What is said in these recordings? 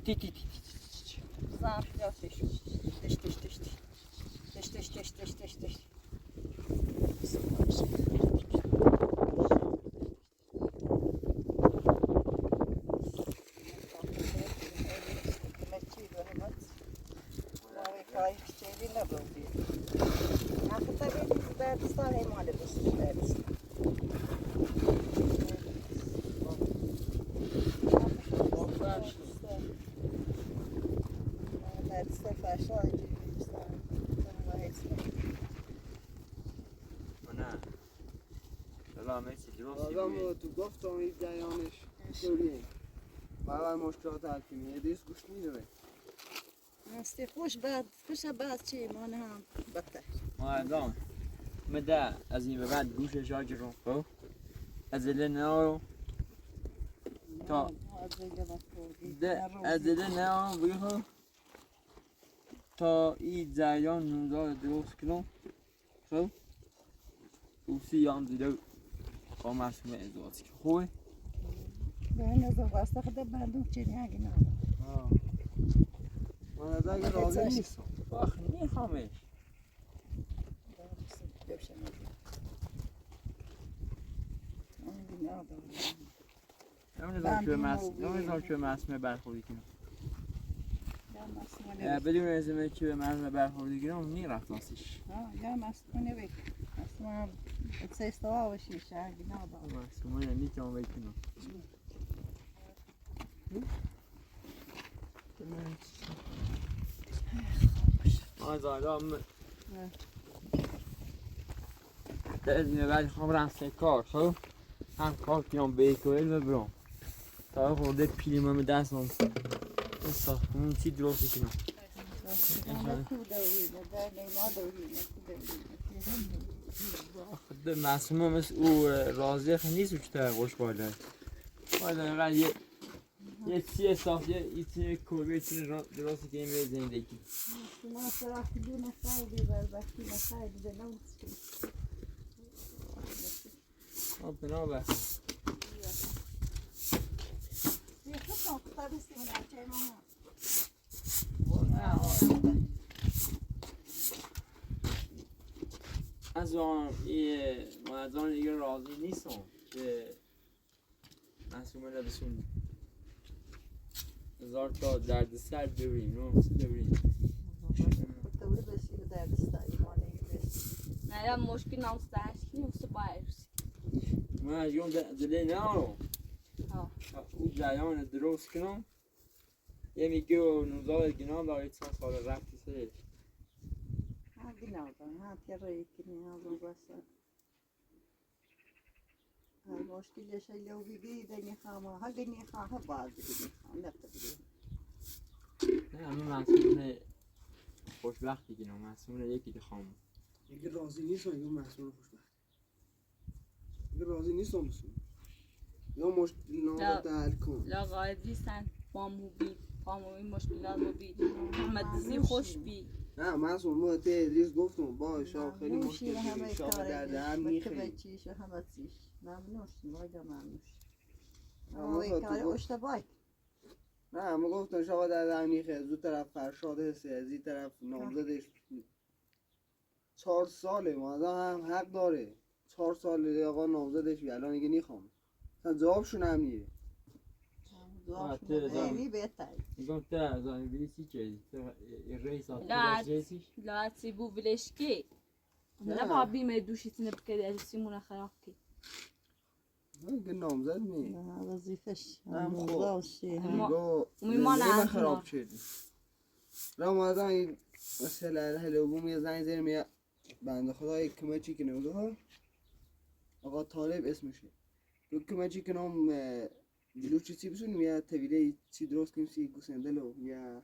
تی تی تی زن یا تش تش تش تش تش تش تش تش تش تش آدم تو گفت این جریانش طوریه باید مشکلات حل کنی یه دیست گوش میداره مستی خوش بعد چی مانه هم بدتر آدم مده از این به بعد گوشش آجرون خب از الان تا از الان بگو تا این جریان نوزار درست کنم خب اوسی هم دیده با مسئول ازدواج که خوبه به این از واسطه خدا بندوق چی نگی نه من از اگه راضی نیستم آخ نیخوامش نمیدونم که مسئول برخوردی کنم بدون ازمه که به مسئول برخوردی کنم نی رفتانسیش یا مسئول نبید مسئول سیستوا باشی شهرگی نبا مسئول نیکنم بکنم آزادم ازمه بعد خواهم رمسه کار خب هم کار کنم بیکویل و برام تا خورده پیلیم دست هم ساختمون چی درست کنم خود معصومه مثل او راضی خیلی نیست که تا خوش باید باید یه چیه صاف یه چیه کوبه چیه درست که این زندگی ما سراخ دونه خیلی بربختی نخیلی بنام بنابه از آن دیگه راضی نیستم که مسئومه لبسون هزار تا درد سر ببریم نه چه ببریم نه یا مشکل نامستهش نیست باید من از یون دلی نارم او جریان درست کنم یه میگه و نوزاد گنام داره 2 سال رفتی سرش ها گنام دارم ها تیرایی کنی ها بسا مشکلش لو بگی دنی خواهم ها گنی خواهم باز بگی خواهم نفت بگی نه همین مسئول خوشبختی گنام مسئول یکی دخواهم اگه راضی نیستم اگه محصول خوشبخت اگه راضی نیستم بسون یا مشکل نامت حل کن لا قاعد نیستن پامو بید پامو این مشکلات رو بید محمد زی خوش بید نه من سونمو ته ادریس گفتم باشه خیلی مشکل شاب درد هم میخوایی چیش و همه چیش ممنوش باید ممنوش اما کار اشتباه نه همه گفتن شاب درد هم میخوایی از دو طرف فرشاد حسه از این طرف نامزدش 4 ساله مادم هم حق داره 4 ساله آقا نامزدش الان دیگه نیخوام اصلا جوابشون هم نیه خیلی بهتر میگم تا از آن انگلیسی که رئیس لا تسيبوه بالاشكي لا بابي ما يدوش يتنب كده يسيمونا خراقي که نامزد می نه وظیفش هم خوب وميمانا خراب شد رمضان این مثلا هلو بوم یه زنگ زیر میاد بنده خدای کمچی که نمیگه ها آقا طالب اسمشه تو کمچی که نام بلوچی چی بسون میاد طویله چی درست کنیم سی گوسندلو یا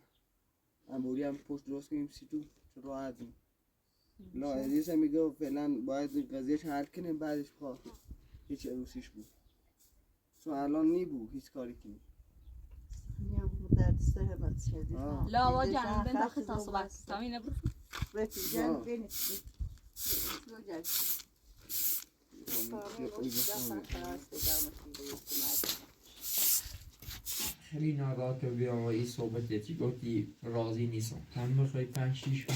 انبوری هم پشت درست کنیم سی تو راحت لا ادریس هم میگه فعلا باید قضیهش حل کنیم بعدش بخواه هیچ عروسیش بود چون الان نی بود هیچ کاری کنیم لا واجعنا بين داخل تصبح سامينا بروح رفیجان بینید خیلی ناراحت بی آقایی صحبت چی گفتی راضی نیستم هم میخوای 5-6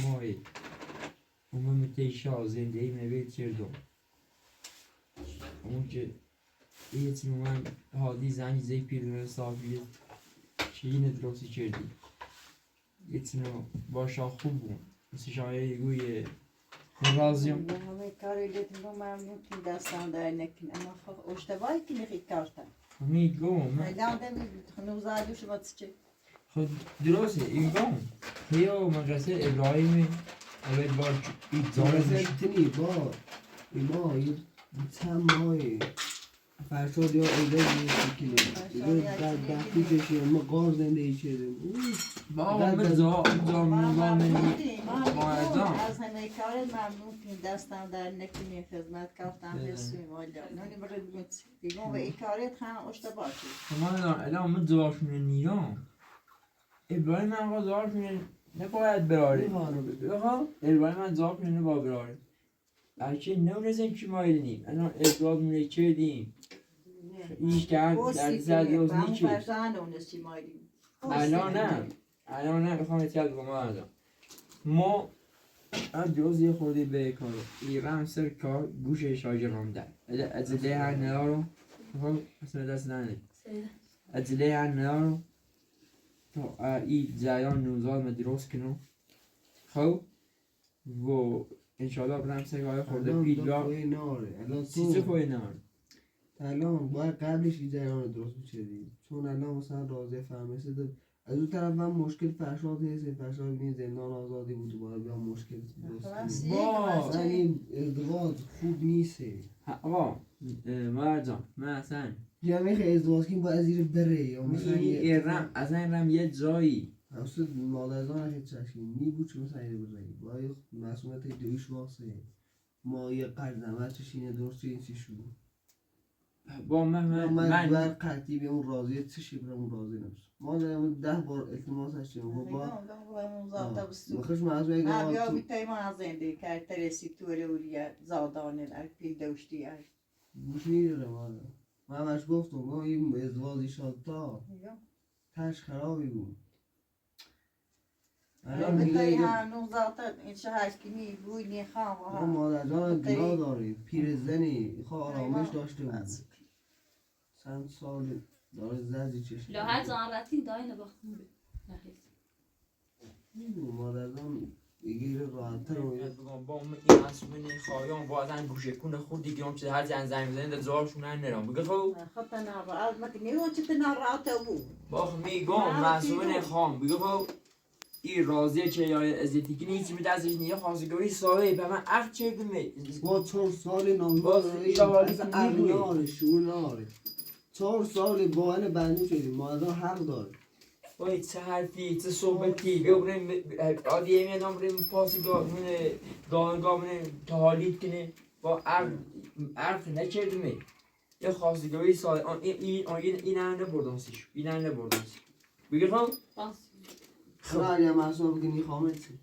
ماهه اون میتیشا زندگی نوید چردم اون که یه تیم من حادی زنی زی پیرون صافیه چیزی ندرستی کردی یه تیم باشا خوب بود مثل شایعه گویه راضیم همه کاری دیدم ممنون که دستم در نکنه اما خب اشتباهی که نخی کارتم میگم الان دمی نوزادو شما چه خود درسته ایگام خیلی مدرسه ابراهیم اول بار زارزه تنی با ایما یه چند ماهی فرشاد یا ایده یه سکنه در دفتی کشی اما قار زندگی شده با من زا از همه کار ممنون که دستم در نکنه خدمت کردم بسیم والا نونی برای دیگم و این کاریت هم اشتباه شد شما الان من زواش من نیرام ابراهیم من آقا زواش من نباید براره بخواه ابراهیم من زواش من نباید براره بلکه نمیرسیم که ما ایدنیم الان ابراهیم من چه دیم ایش کرد در زد روز نیچه الان نه بخوام اتیاد با ما الان ما جز یه خودی به کار ایران سر کار گوش شاجرام در از ده هر ندارم خب اصلا دست نده از ده هر ندارم تا ای جایان نوزاد ما درست کنم خب و انشالله برم سر کار خورده پیدا سیزه خوی ناره الان باید قبلش این جریان رو درست می‌چدیم چون الان مثلا راضی فهمیده از اون طرف من مشکل فرشاد هست فرشاد بین زندان آزادی بود باید بیان مشکل درست کنیم با این ازدواج خوب نیست آقا مادر جان من اصلا جمعه خیلی ازدواج کنیم باید زیر بره یا مثلا ایرم اصلا ایرم یه جایی اصلا مادر جان هیچ چشمی میبود چون مثلا این بره باید مسئولیت دویش واسه ما یه قرد نمت چشینه درست این چی شد با من قطعی به اون راضیه چه شبره اون راضی نمیشه ما دارم 10 بار التماس هستیم و با مخش معذوره اگه ما بیا بیتای ما از زنده که ترسی توره وریا زادانه در پیدوشتی هست گوش میداره من همش گفتم ما این ازدواجی شد تا تش خرابی بود بیتای هنوز زادت این چه هست که می بوی نیخوام و ما مادر جان گناه داره پیر زنی خواه آرامش داشته بود 100 سال داره زدی چشم لحظه زانرتی دای نباختم میدونم مادر جان بگیره راحت‌تر با این مسئولی خواهیان بازن گوشه کنه خود دیگه هم چه هر زنگ بزنید در زوارشون هم نرام بگه خب خطا نرا البته نیو چه تنرات بود با میگم مسئولی خواهم بگه خب این راضیه که یا ازیتی که نیستی به دستش نیه خواستگاری ساله به من اخ چه کنه با 4 سال نامدار اصلا اغناره شور ناره 4 سال با هنه بندی شدیم مادر حق داره وای چه حرفی چه صحبتی بیا بریم عادیه میادم بریم پاسی گاه منه تحالیت کنه با عرف نکردمه یه خواستگاری ساله این هم نبردانسیش این هم نبردانسیش بگه خب خب اگه معصومه بگه میخوامه چی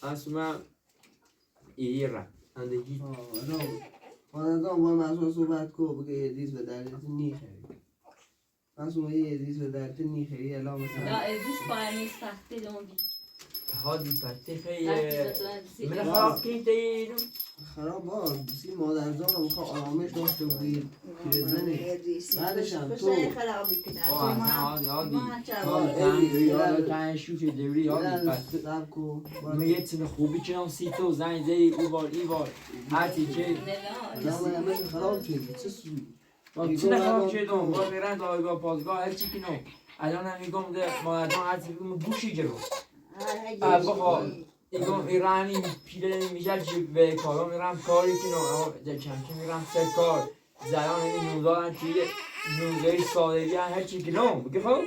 معصومه ایره اندگی مادر جان با معصومه صحبت کو بگه یه دیز به دردت نیخری معصومه یه دیز به دردت نیخری الان مثلا لا ازیش پایانی سختی لونگی هادی پتی خیلی من خراب کنید دیدم خراب با بسی مادر جان رو میخواه آرامش داشته بگیر پیرزنه بعدش هم تو یاد تنشو که دوری یادی پتی من یه چیز خوبی کنم سی تو زنگ زی او بار ای بار هرچی که همه خراب شدی چه سوی چه نخراب شدم با میرن دایگاه پازگاه هرچی کنم الان هم میگم مادر جان هرچی کنم گوشی جلو بخوا ایگم ایرانی پیله میشه چی به کارا میرم کاری کنم کمکی میرم سر کار زیان این نوزادن که نوزای سالگی هر چی کنم بگه خب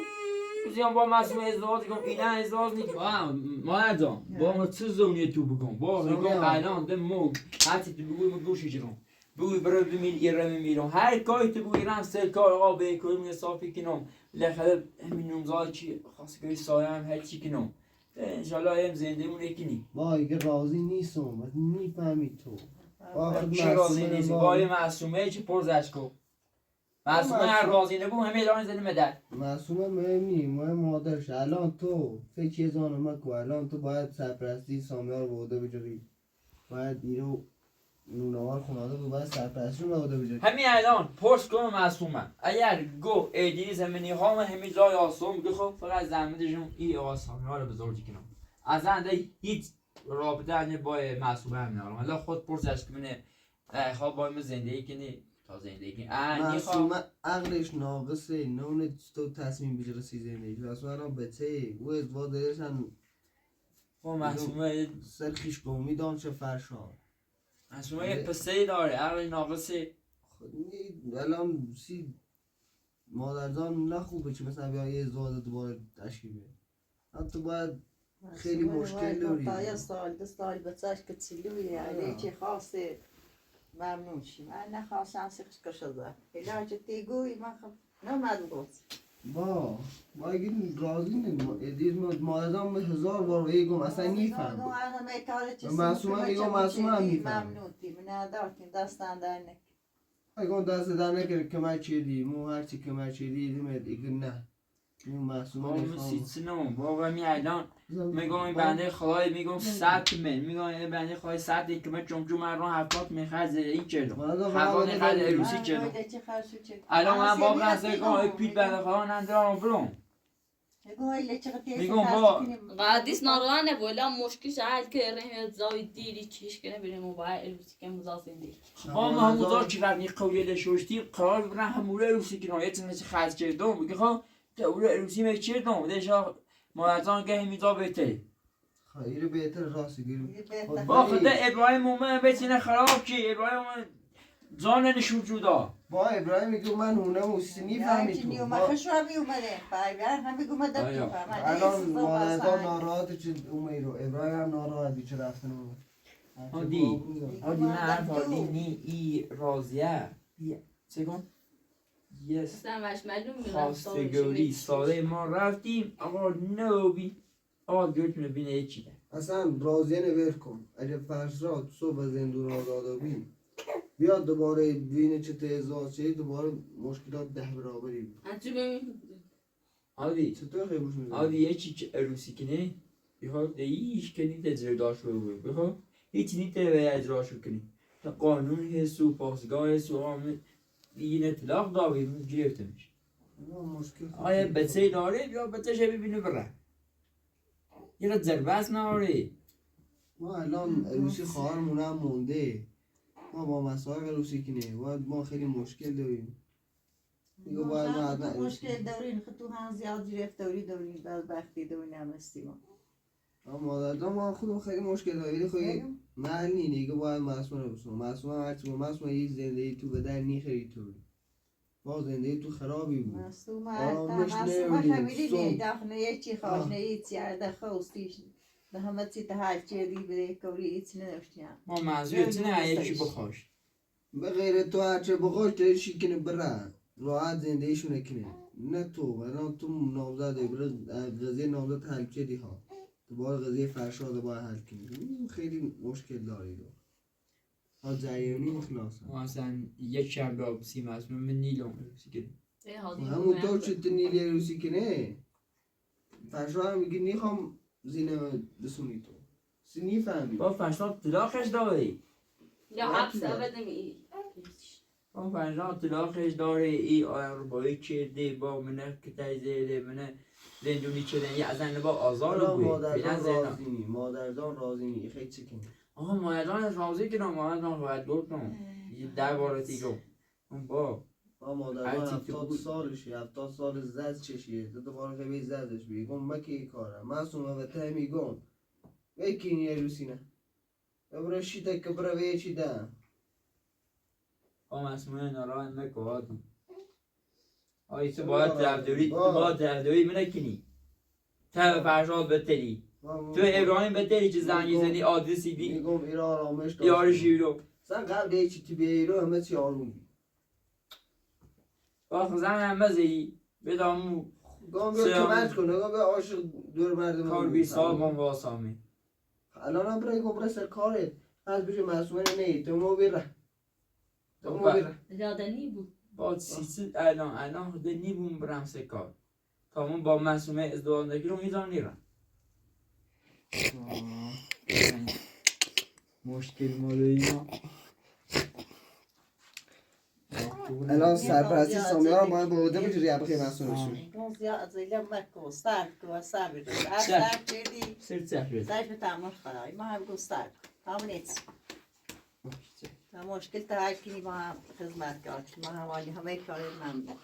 بزیم با مسئول ازدواج کنم اینه ازدواج نیکنم مادر جان با ما چه زونیه تو بگم با میگم الان ده موگ هرچی تو بگوی ما گوشی جرم بگوی برای بمیر ایره میمیرم هر کاری تو بگوی رم سر کار آقا به کاری می صافی کنم لخده همین نوزاد چی خواستگاری سایه هم هر چی کنم انشالله هم زنده مونه کنی با اگه راضی نیستم باید میفهمی تو چه راضی نیستی؟ بای معصومه چی پرزش کن معصومه هر راضی نبود همه الان زنی مدر معصومه مهم نی، مهم مادرش. الان تو فکر زانو مکو، الان تو باید سرپرستی سامیار بوده بجوری، باید ایرو نونوار خوناده بود، باید سرپرستی رو بوده بجوری. همین الان پرس کنم معصومه اگر گو ایدی زمینی ها من همین جای آسوم میگه خب فقط زحمتشون این آقا سامیار رو بزرگی کنم از انده هیچ رابطه عنی با معصومه همین الان حالا خود پرسش که منه خواب با من زندگی کنی تا زندگی معصومه عقلش ناقصه، نونه تو تصمیم بگیره سی زندگی. معصومه الان بچه او ازدواج دارشن با معصومه سرخیش گمی دان چه فرشان. معصومه یه پسه داره عقل ناقصه الان سی مادرزان نخوبه چه مثلا بیا یه ازدواج دوباره تشکیل بده. تو باید خیلی مشکل داری. تا یه سال دو سال بچهش که چلویه یعنی چی خاصه ممنون شی من نخواستم سخش کشده علاج تیگوی من خب نمد بود با اگه راضی نیم مادرزان 1000 بار ایگم اصلا نیفهم. معصومه میگم معصومه هم میفهم. ممنون تی من ندارتیم دستان در نک اگه دست در نکرد کمک چیدی مو هرچی کمک چیدی دیمت اگه نه مو معصومه با من میخوام. سیتسنم با می الان میگم این بنده خدای میگم 100 من میگم این بنده خدای 100 که من چون من رو 70 میخواد این چرا هوا نخواد روسی چرا الان من با قصه که پیت بنده خدا ندارم برام میگم با قادیس نارانه بولا مشکلش حل که زای دیری چیش کنه بریم موبایل الوسی که مزا زندگی با ما هموزا که رفنی قویل شوشتی قرار بگیرن هموله روسی که نایت نشه خرج کردم میگه خب دوله روسی میکردم دیشا مادرزان که همیزا بهتره خیلی بهتر راست گیرم. با خدا ابراهیم مومن بچینه خراب کی ابراهیم مومن جان نشون جدا با ابراهیم میگه من هونه موسی میفهمی تو الان مادرزان ناراحت چه اومیرو ابراهیم هم ناراحت بیچه رفتن اون هادی نه حرف هادی نی ای راضیه چه کن یس خواستگاری ساله ما رفتیم آقا نوبی آقا گرتونه بینه یه چیده اصلا راضیه نور کن اگه فرش را تو صبح زندون آزاده بین بیاد دوباره بینه چه تیزاد چه دوباره مشکلات 10 برابری بود. هادی چطور خیلی بوش میزنی؟ هادی یه چی عروسی کنی بخواد ایش کنی تجربه داشت رو بخواد هیچ نیته به اجراشو کنی تا قانون حسو پاسگاه حسو آمد این اطلاق داوی گرفته میشه آیا بچه داره یا بچه شبیه بینه بره یه را زربست ناره ما الان عروسی خواهرمون هم مونده ما با مسائل عروسی کنه باید ما خیلی مشکل داریم دیگه باید ما حتما مشکل دارین تو هم زیاد گرفتاری دارین بدبختی دارین هم استیما مادر ما خودم خیلی مشکل داریم خیلی معنی دیگه باید معصومه بسنم معصومه هرچی با معصومه یه زندگی تو به در نیخری تو با زندگی تو خرابی بود معصومه خمیری نیه داخنه یه چی خواهش نه یه چی عرده خوستیش ده همه چی ده هر چی دی بده کوری ایچ نداشتیم ما منظورت نه یکی بخواش به غیر تو هرچه بخواش دایشی کنه بره راحت زندگیشونه کنه نه تو الان تو نامزده بره قضیه نامزد حل کردی ها دوباره قضیه فرشاد باید حل کنی خیلی مشکل داری دو ها جریانی مخلاصه ما اصلا یک شب به آبسی مسموم من نیلم روسی کنیم همونطور چه تو نیلی روسی کنه فرشاد هم میگه نیخوام زینه بسونی تو سینی فهمی با فرشاد طلاقش داری یا حبس ابد نمی با فرشاد طلاقش داره ای آربایی کرده با منه که تایزه منه زندونی چدن یه ازن با آزار بوی مادرزان راضی نی خیلی چی کنی آها مادرزان راضی کنم مادرزان باید گفتم یه 10 بارتی گم با مادرزان 70 سالشه 70 سال زد چشیه تو دوباره که بی زدش بیگم مکی کارم معصومه و ته میگم بکنی یه روسی نه ببره شیده که بره ویچی ده با مسمومه ناران مکوادم آی تو باید تفدوری منه کنی تا فرشاد بتری تو ابراهیم بتری چه زنگی زنی آدرسی دی میگم ایران آرامش یارشی رو سن قبل ایچی تو بیرو همه چی آروم بی باخ زن هم مزهی بدامو گام بیا کمک کنه گام بیا عاشق دور مردم کار بی سال بام واسامی الان هم برای گم سر کارت از بشه مسئوله نهی تو مو بیره یادنی بود با سیسی الان خود نیبون برم سکار تا من با مسئومه ازدوان نگیرم میزان نیرم مشکل مالو اینا الان سرپرستی سامیار رو باید بوده بجوری بخیر مسئول بشیم زیاد زیاد مکو سر کو سر بده سر کردی سر سفره سرش به تماش خدای ما هم گستر همون نیست تا مشکل تا هر کی ما هم خدمت کرد ما هم همه کار ممنون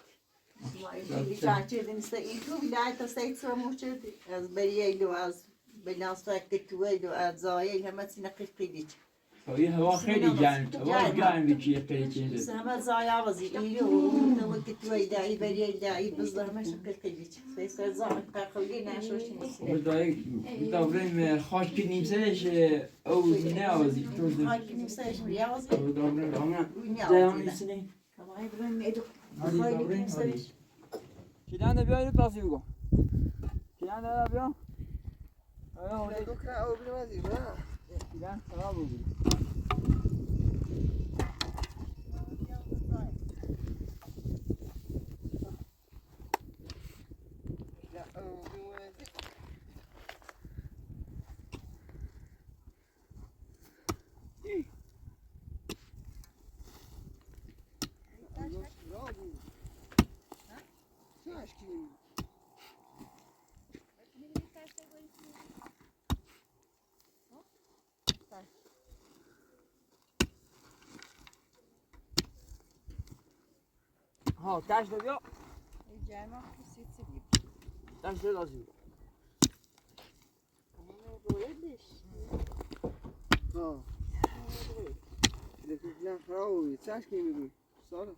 ما این چه نیست این تو بیای تا سیت رو مشکل از بریای از بناست که از زایل همه چی نقیقی یه هوا خیلی گرم بیچی خیلی چیزه همه زایا وزی ایرو تو که توی دایی بریای دایی بزده همه شکل خیلی سیست زمان قاقلی نشوش نیست داریم خاک نیمسهش او نه آوازی خاک نیمسهش میازی داریم زمان نیستنی کمای بریم میدو خالی نیمسهش کیلان ده بیایی رو تاسی بگو کیلان ده بیام دو که او بیم از این کیلان خراب بگو ها تاش ده بیا جمع خصوصی بیم تاش ده لازم ها دیگه خرابی چاش کی میگی سال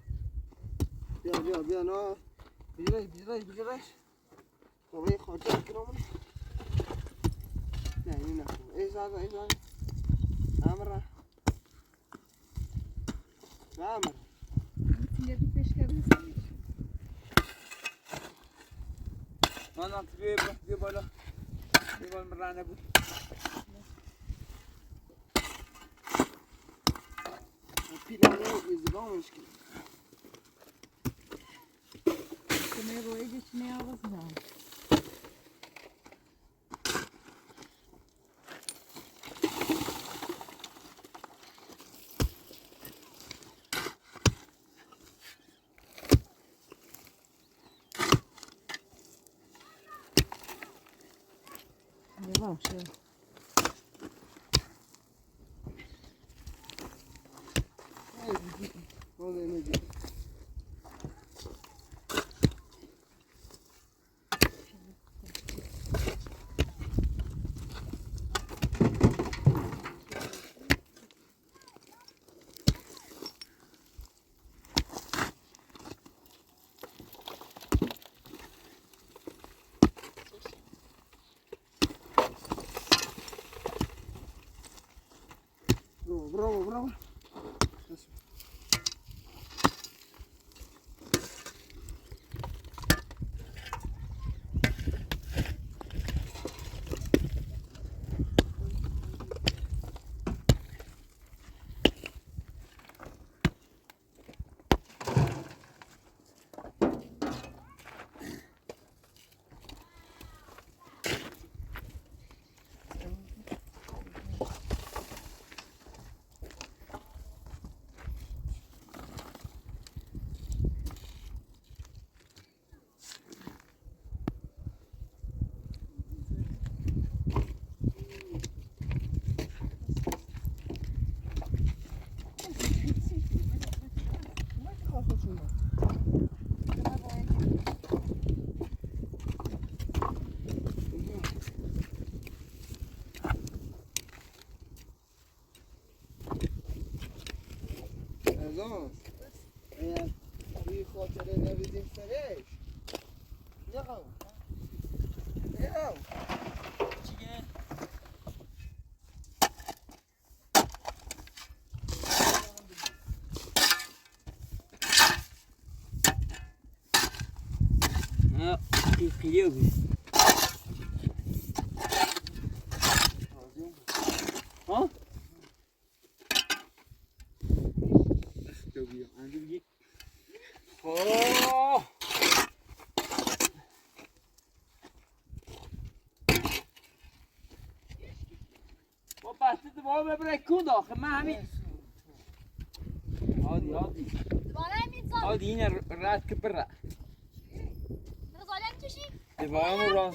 بیا نه بیجرش تو خاطر کنم نه این نه ایزاد امر من بیا بالا مرانه بود پیلانه ایزبان مشکل کنه روی جچنه آواز نه باشه Bravo. خاطره نویدیم سرش نقو چیه؟ نه خیلی بود ها؟ کن داخل من همین هادی بالای میزان هادی این رد که بره رزالت کشی دفاعمون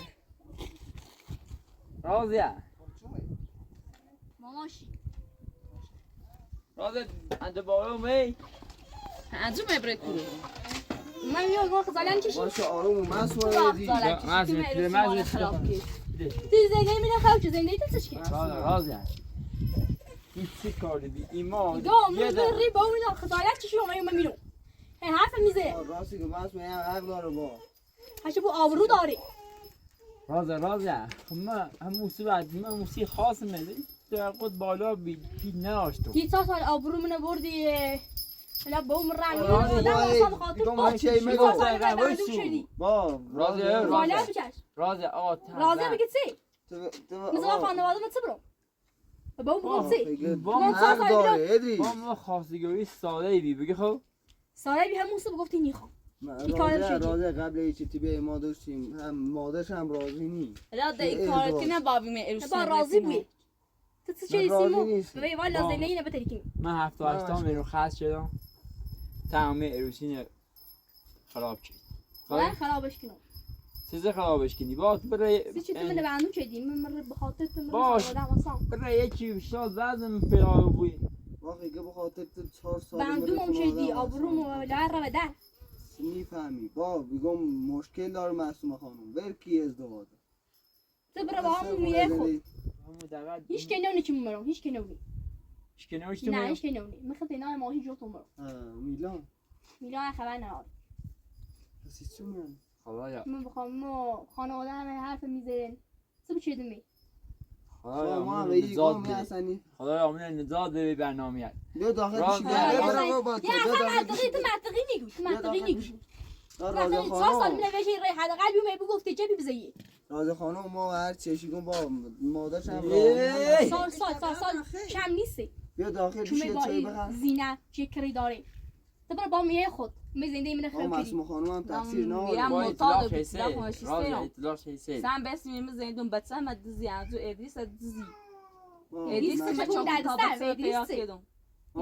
راضیه ماماشی راضی انده بالا می انجام ابرد کنی من میام گفت رزالت کشی باشه آروم مسئول تو دی افضالک من کشی از که میتونه، من من ایروسی از خراب میتونه. کرد تو زنده میره خراب چه زنده ای تسش که راضیه هیچ چی کاری بی ایمان دو من ری با اون خزالت کشی اومد میرم حرف میزه راستی که مسئول هم حق داره با هاشه بو آبرو داره راضیه خب من هم موسی خاص میده در خود بالا بی نداشتم کی تا سال آبرو منو بردی حالا با اون رنگ راضی، آدم اصلا خاطر دیگه با من چه کی تا سال میگم؟ من وایسو. شدی با راضی، رزالت بکش راضی آقا راضی بگی چی مثلا با خانواده من چه برم با اون بگم چی با من حق سال داره ادریس با ما خواستگاری ساده بی بگی خب ساله بی همون سو گفتی نیخوام این کارم شدی. راضی قبل ای چیتی به ما داشتیم هم مادرش هم راضی نی را دا این کارت که نه بابی من ایروسی با راضی بوی تو چه من راضی سیمو نیستم. ولی والا با- زنده اینه بتری من 7 و 8 رو خاص شدم تمام ایروسین خراب شد من خرابش کنم چیز خرابش کنی با برای چی تو من بندون شدی من به خاطر تو من باش. خانواده واسم برای یکی شاد زدم پیدا بوی واقعی که بخاطر تو 4 سال بندوم هم شدی آبروم و لعر رو در میفهمی با بگم مشکل داره معصومه خانم ور کی ازدواج تو برو با همون میره خود هیچ که نونی چی میمرم هیچ که نونی نه هیچ که نونی میخواد اینا ماهی جو تو مرم میلان میلان خبر نداره پسی چی من خدایا من بخوام ما خانواده همه حرف میزنن تو چه دمی خدایا ما من به این نجات قوم بده حسنی خدایا من نجات بده برنامه بیا داخل راست بشی میگی. بیا با تو یا بیا اصلا داخل منطقی بشی تو منطقی میگو تو منطقی میگو راضی مثلا 4 سال خانم میره بشه ری حداقل بیوم بگفت جبی بزنی راضی خانم ما هر چیشی کن با مادرش هم ای. سال کم نیست بیا داخل چون بشی با چای این بخر زینه چکری داره تو برو با میه خود می زنده میره ما خیلی معصومه خانم هم تفسیر میرم نه با معتاد اطلاع و خیسه اطلاع کنشی راضی سیرم. اطلاع خیسه Sen besmiyemiz zeydan batsam ad dizi anzu edris ad dizi. Edris Edris که که چون çok درد tabak سر sana ادریس peyak edom.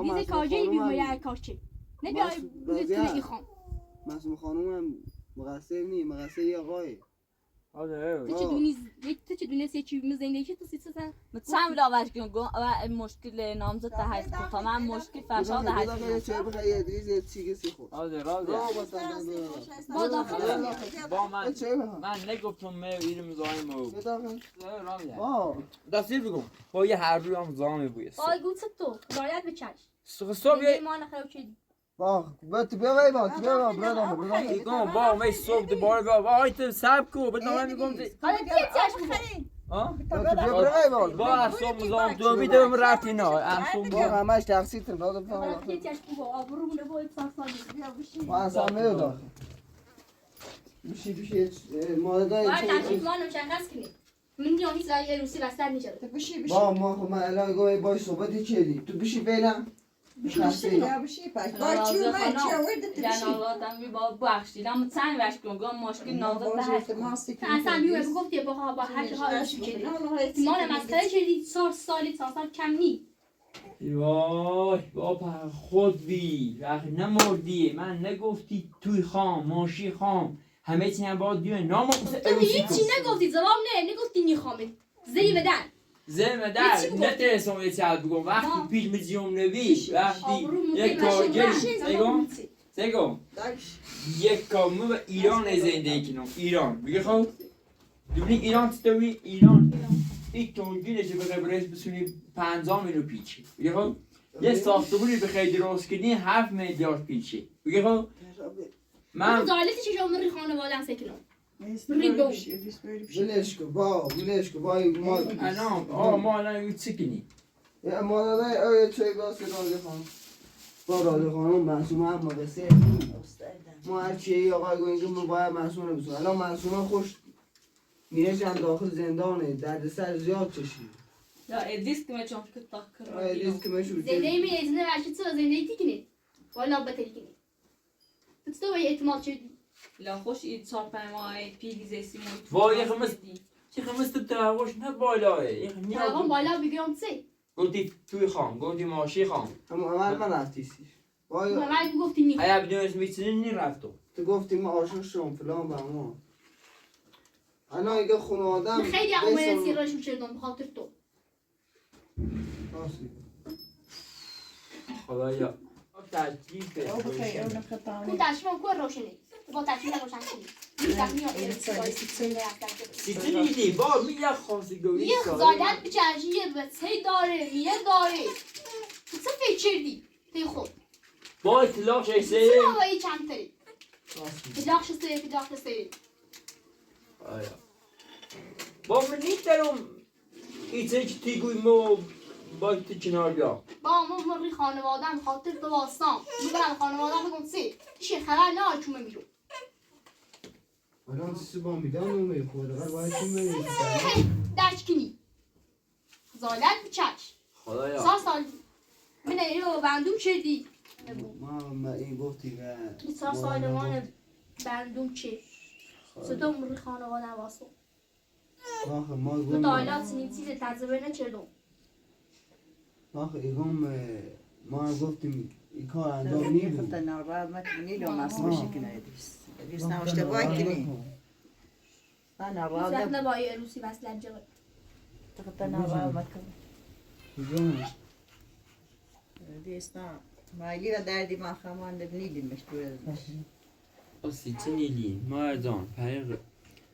دیز کاجی بیو یا کاچه نه بیا بگو تو خام معصومه خانم هم مقصر نی مقصر یه آقای آره تو چه دونی تو چه دونی سی چی می زنده چی تو سی سن متسام لاواش کن گو و مشکل نامزد تا هست که تمام مشکل فرشاد بیا هست. داخل چای بخر یه ادریس یه چیگه سی خود راضی با داخل با من چای بخر من نگفتم می ایرم زایم او بیا داخل راضی با دستیر بگم با یه هر روی هم زامه بوی آی گوت تو رایت بچش صبح یه ایمان خیلی چی با تو بیا وای با تو بیا با برو داخل برو داخل میگم با می صبح دوباره با آیت سب کو بعد من میگم حالا دیتیش بخری ها تو بیا برو وای با با صبح زام تو بیدم رفتی نه ام با همش تقصیر تن داد حالا فهم دیتیش بگو آبرو مونه با سال بیا بشی ما اصلا میو داخل بشی مادر باید تنظیم چای ما مشخص کنی من دیانی سای روسی رستر میشه با ما خب من الان گوی باش صحبتی چیدی تو بشی فعلا خسته جناباتم بی با بخشیدم متسام واش کن گو مشکل نامزد تا هست. اصلا بیو گفتی با هر جا هاش میشه ایمان مسخره شدی 4 سال کم نی وای با خود بی وقت نمردی من نگفتی توی خام ماشی خام همه چی هم باید بیای نام تو هیچی نگفتی جواب نه نگفتی نیخوامه زی بدن زمه در هیچی بگو. نترسم یه چند بگم وقتی ما. پیش میزیم نویش وقتی آبرو یک کارگری سگم یک کامو به ایران زندگی کنم ایران بگه خب دونی ایران چطوری ایران این تونگیرش به قبرس بسونی 50 میلیون پیچی بگه خب یه ساختمونی بخوای درست کنی 7 میلیارد پیچی بگه خب من من دالتی چه جام ری خانواده سکنم ولش کن با ما الان ما الان یه چی کنی یا مادر او چای باز راضی خانم با راضی خانم معصومه هم مقصر ما هر چی آقای گوینگ ما باید معصومه رو بسونم الان معصومه خوش میرشن داخل زندانه دردسر زیاد چشید Ya edris kime çok kötü ادریس که مشو زنده می ازنه واشی تو زنده تی کنی والا بتری کنی تو وای اعتماد شدی La hoş iyi çarpmaya pidizesi وای خمس چه خمس تو تاوش نه بالاه تاغم بالا بگم چی گفتی توی خان گفتی ماشی خان اما اول من رفتی سیش وای من گفتی نی ایا بدونست میتونی نی رفتم تو گفتی من عاشق شدم فلان به ما الان اگه خانوادم من خیلی اومد سیراشو چردم بخاطر تو خدایا ترتیب اون تشمام کو روشنی با تشمیم روشن کنی سیتی نیدی با می یک خواستگاری یه خزالت بچرشی یه بسه داره یه داره چه فکر کردی تی خود با اطلاق شیسته چه هوایی چند تری اطلاق شسته اطلاق شسته با من نیترم ایچه که تیگوی مو با تو کنار بیا با ما مری خانوادم خاطر تو باستان میبرم خانوادم بگم سه چه خبر نه چومه میرو الان سی با میدان اومه خود اگر باید چون میدید دشکنی خزالت بچرش خدایا سال من ایو بندوم شدی ما این گفتی که این سال بندوم چه ستون مری خانوادم باستان آخه ما تو دایلات سنیتی تجربه نکردم آخه ایگم ما گفتیم این کار انجام نیدیم خطا ناراحت مکنی لو مسئولی کنه ادریس ادریس ناشته کنی نه ناراحت زخم نبایی عروسی بس لجه خطا ناراحت مکنی ایگم ادریس نه مالی و دردی ما خواهند نیدیم مشتور سیتی نیلی مردان پیغ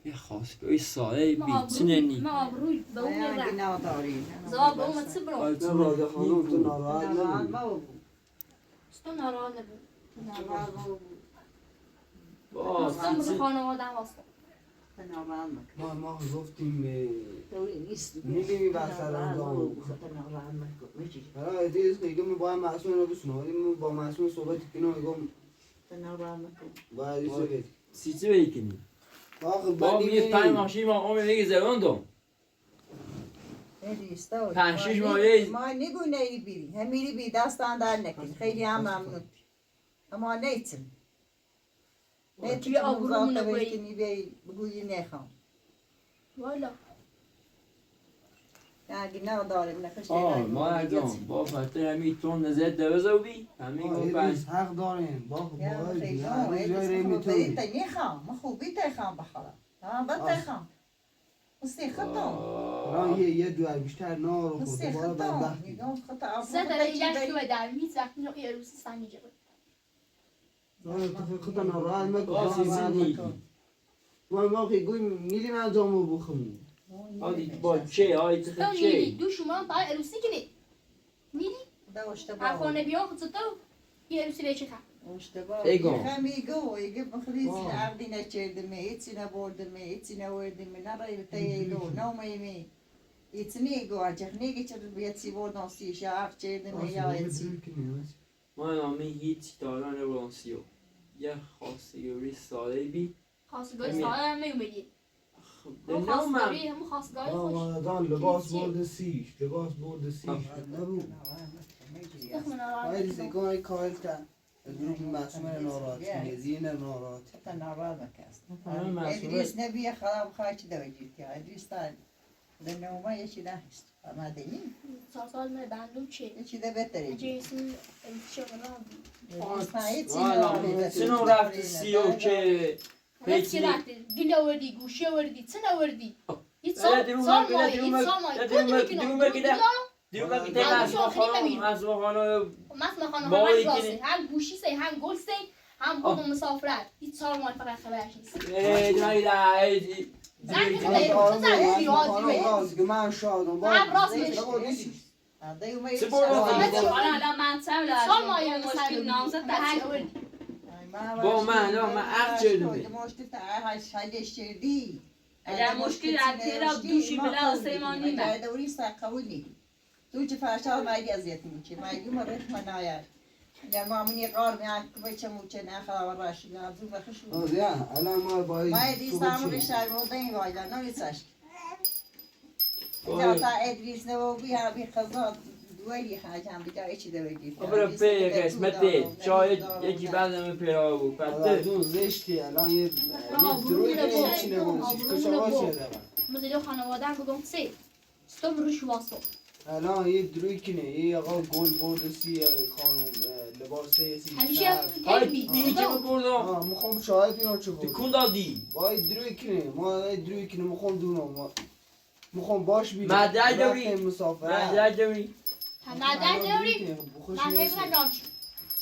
یه خواستگاری ساله بیتونه نی ما آبروی به اون نه میرم نه داریم زواب به اون چه برو نه راده خانم تو ناراحت ناراحت نبود ما تو ناراحت نبود ناراحت با تو مری سیتی خانوادم باستان ناراحت مکنی ما گفتیم دوری نیست میدیمی بسر انجام خطا ناراحت مکنی میچی حالا ادریس که ایگم با معصوم رو بسنو با معصوم صحبت کنو ایگم ناراحت مکنی با ادریس رو بید سیتی بیکنی آخه با بلی میگه 5 ماشین ما آمه میگه زواندم ادریس پنج شیش ماهه ما نگو نیری بیری هم میری بی دستان در نکن خیلی هم ممنون اما نیتم توی آبرومون مذاکره نگویی. کنی بی بگویی نخوام والا اگه نه داریم نخشته مردان با فتر همی تون نزد دوزو بی همین گو پنج ادریس حق داریم با خیلی جای برید میتونی تا نخوام ما خوبی تخوام بخورم بد تخوام مستی خطام الان یه دو بیشتر نار خود مستی دوباره خطام بدبختی میگم خطا سه تا ایلش تو در میز وقتی نو عروسی سنی جبه خطا ناراحت با سیتی نیلی ما که گوی میریم انجام بخمون آدی با چه آی تو تخت نیلی چه دو شما تا عروسی کنی نیلی هر خانه بیان خود تو یه عروسی ریچه خم ایگو. خمیگو ایگو بخلیز عقدی نچردمه ایچی نبردمه ایچی نوردمه نرای تیلو نومیمی ایچی نیگو اچخ نیگی چرا بیتی بردن سیش عقد چردمه یا ایچی ما نامی هیچ داران رونسیو یه خواستگاری ساله بی خواستگاری ساله هم میومدی به همون نومم خواستگاری همون خواستگاری خوش آمدان لباس برد سیش لباس برد سیش نبود دخم باید ناراحت زیگان ای کار تا گروه مسئول ناراحت زین ناراحت حتی ناراض نکست همه مسئول ادریس نبیه خراب خواهی دوجید که ادریس تا دنوما یکی دهست اما دینی سال من بندوم چه یکی ده بهتره جیسون چه چنو رفت سیو که هیچ رفتی گل آوردی گوشی آوردی چه نوردی هیچ سال مایی دیومه که تیم از خانه مثلا خانه راسته هم گوشی سی هم گل سی هم بودم مسافرت هیچ سال مایی فقط خبرش نیست زن که بده تو زن پیاز که من شادم هم راست میشه سال مایی مشکل نامزد به هر آوردی با من عقد شدم اگر مشکل از تیرا دوشی بلا سیمانی من دوری ساقولی تو چه فرشال مایی ازیت میشه مایی مرخ منایر یا مامونی قار میاد که چه موچه نه خبر راشی نازو بخشو یا الان ما باید مایی دیستم رو شرمنده این وایلا نمیساش یا تا ادریس نو بیا بی خزاد دوری حاجم بیجای چی دویدی برو پی قسمتی شاید یکی بعدم پیرا بود دون زشتی الان یه دروی چی نبود کشا باشه مزیدو خانواده هم بگم سه ستم روش واسو الان یه دروی کنه یه آقا گل برد سی خانم لباسه سی همیشه های هی دیگه که بردم میخوام شاهد اینا چه بود تکون دادی وای دروی کنه ما دروی کنه میخوام دونم میخوام باش بیرم مدرک داری؟ رفتیم مسافرت مدرک داری؟ مدرک داری؟ خوش من نیست فکر کنم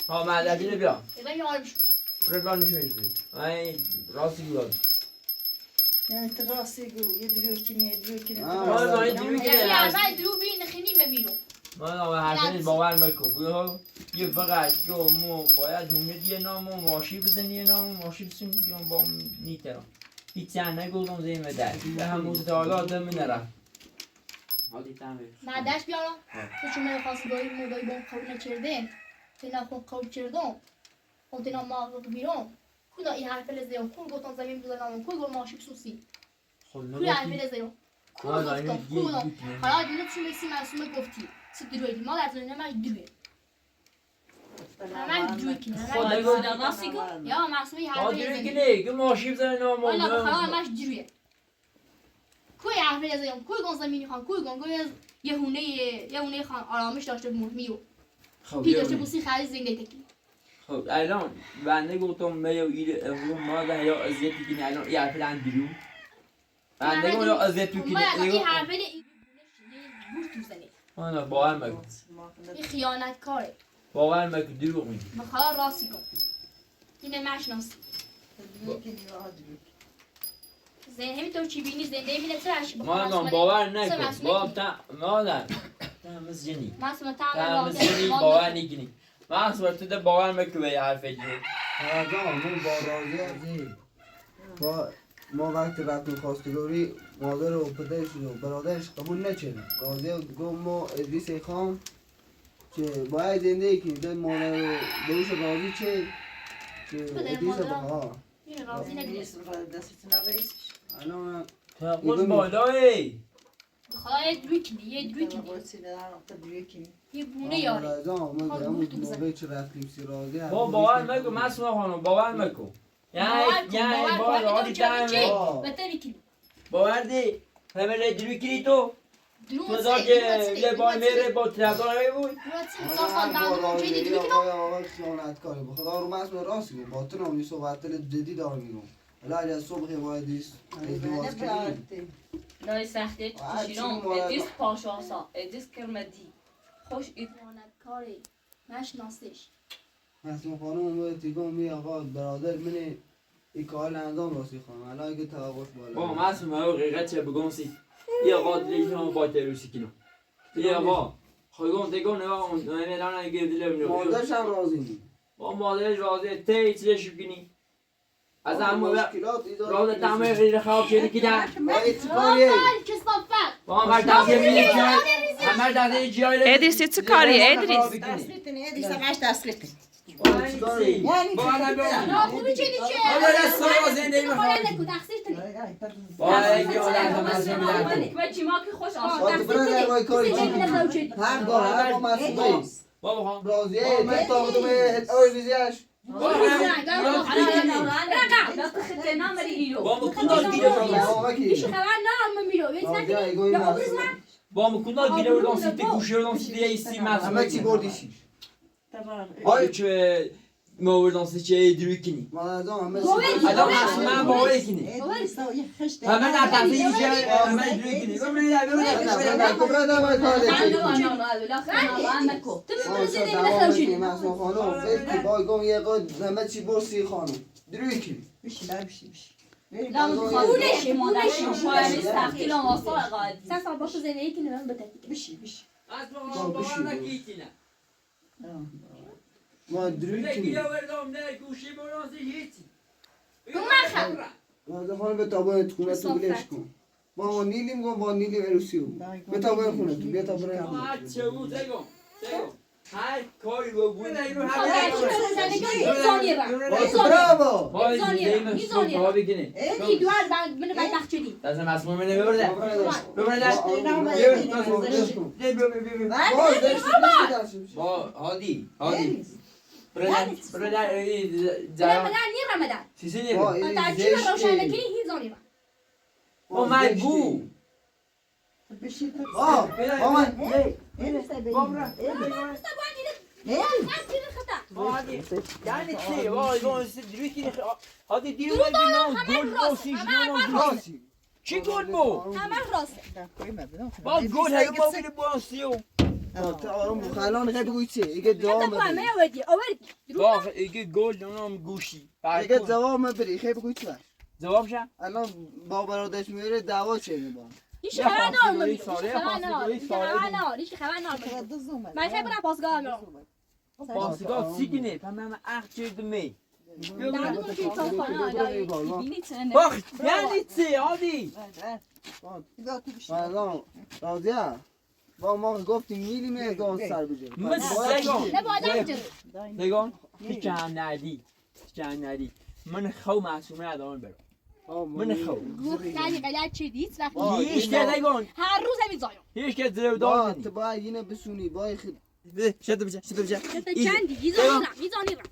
ها مدرکی رو بیا اینا یارم شد برو نشونش بید من راستی گفتم یعنی تو راستی گو یه دروی کنه آه. یعنی اول درو بین نخینی میمیرم من حرفی باور مکن بیا یه فقط جو مو باید همه یه نام و ماشی بزنی یه نام و ماشی بزنی بیان با نیترم هیچ چند نگودم زیم در به همون تالا آدم نرم حالی تمیر مدرک بیارم تو چون من خواستگاهی مدایی با قبول نکردم تینا خون قبول کردم اون تینا ماغلق بیرم کدا این حرف لزیام کل گفتم زمین بزنم کل گل ماشی بسوسی کل حرف لزیام کل گفتم کل گفتم حالا دیگه چون بسی معصومه گفتی چه درویدی ما در زنده من دروی من دروی کنه خدا گفت راستی گفت یا معصومه ها حرف دیگه لزیام که که ماشی بزنی نام والا بخواه همش درویه کوی حرف لزیام کوی گون زمینی خان کوی گون گوی یه هونه خان آرامش داشته مرمیو پی داشته بوسی خیلی زنده تکی خب الان بنده گفتم میو ایل امرو ما ده یا اذیتی کنی الان ای حرف لند دیرو بنده گفتم یا اذیت تو کنی این حرفه این بوش تو زنی آنا باور مکن این خیانت کاره باور مکن دروغ میگی بخواه راستی کن اینه مشناسی زن همینطور چی بینی زنده بینه ترش ما باور نکن باور تا مادر تمز جنی معصومه تمز جنی باور نکنی من تو ده باور مکن به حرف دیرو آقا من با راضی با ما وقتی رفتیم خواستگاری مادر و پدرش و برادرش قبول نکردن راضی گفت ما ادریس خان که باید زندگی کنیم ده مادر و دوش راضی چه که ادریس بخواه این راضی نگیره الان تقول بالای بخواه یه دوی کنی یه دوی کنی یه بونه یاری همون موقعی که رفتیم سی راضی با باور مکن مسئول خانم باور مکن یعنی باور آدی تمه باور دی همه لی دروی کنی تو تو دا که یه بار میره با ترکانه بود خیانتکاری به خدا رو مسئول راست میگم با تو نامی صحبت جدی دار میگم حالا اگر صبح باید ازدواج کنیم لای سخته چشیران ادیس پاشاسا ادیس کرمدی خوش کاری نشناسش مسئول خانم اومد تیگم می آقا برادر منه این کار انجام راستی خانم الان اگه توقف بالا با مسئول ما حقیقت چه بگم سی یه آقا دلیش هم با تروسی کنم یه آقا خواهی تگم نگاه اون میدان اگه دلیه بینیم مادرش هم راضی نیم با مادرش راضی تی چیزش کنی از همون مشکلات راضی تمه خیلی خواب چیزی که در با همه دسته میلی جای همه دسته جای ادریس چه کاری ادریس با همه خوبی چه دیگه زندگی نکو تقصیر تنی و چی ما که خوش آت برادر وای کاری چی هر دار هر با مسئولی بابا راضیه تو تاقدم اویزیش با مکونا گیره بردم سیتی گوشه بردم سیتی ایستی همه چی بردیشی آیا چه ما بردم سیتی دروی کنی مادرزان همه چی الان من باوری کنی همه در تفته ایجا همه دروی کنی برادر وای کاری مسئول خانم فکر بای گم یه قد همه چی برسی خانم دروی کنی سال باشه زندگی کنی من بتکی ما دروی کنی مادر خانم به تابای خونه تو بلش کن با نیلیم گم با نیلیم عروسی به تابای خونه تو بیا تابای خونه هر کاری با بود برافو لازم مسموم منه ببرده با هادی برادر سیسی نیره با من بو بشید مامان Yani şey, vay vay diyor ki hadi diyor ben gol olsun راستی Çi gol bu? همه راسته Bak gol hayır bu bir bu asıyor. خلان خیلی بگوی چه ایگه دوام همه ببری آوردی آوردی Bak iki gol onun guşi. ایگه دوام ببری خیلی بگوی چه Cevap şey? الان با برادرش میره دعوا چه با هیچ یه خبر فاصله نار یک ساله، یه فاصله یک ساله. هیچ خبر نار من خیلی برم پاسگاه میرم Basıga sigine tamam ahçıydı mı? Bak yani çi hadi. الان راضیه با ما گفتیم میریم یه گاز سر بجه نه باید اینجا Degon hiç canadi. Hiç canadi. من خو معصومه ادامه برم. من خو. یعنی غلط چدید وقتی هیچ که نگون. هر روز همین زایم هیچ که زلو با دار تو باید اینه بسونی باید خیلی شده بجا شده بجا. چندی میزانیرم